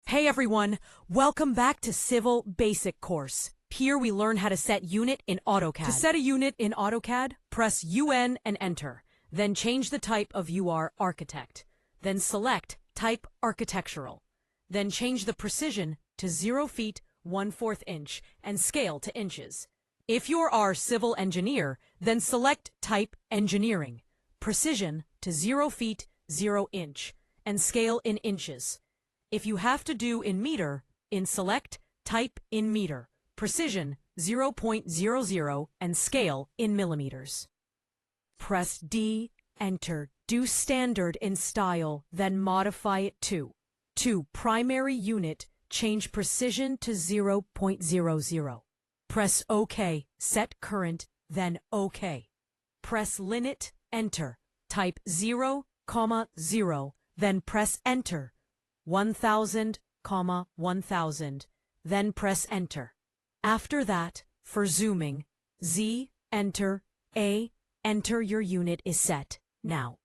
Hey everyone, welcome back to Civil Basic course. Here we learn how to set unit in AutoCAD. To set a unit in AutoCAD, press UN and enter. Then change the type of UR Architect. Then select Type Architectural. Then change the precision to 0 feet 1/4 inch and scale to inches. If you are Civil Engineer, then select Type Engineering. Precision to 0 feet 0 inch and scale in inches. If you have to do in meter, in select Type in meter, precision 0.00 and scale in millimeters. Press D, enter, do standard in style, then modify it to primary unit, change precision to 0.00. Press OK, set current, then OK. Press limit, enter, type 0, 0, then press enter. 1000, 1000, then press enter. After that, for zooming, Z, enter, A, enter your unit is set. Now,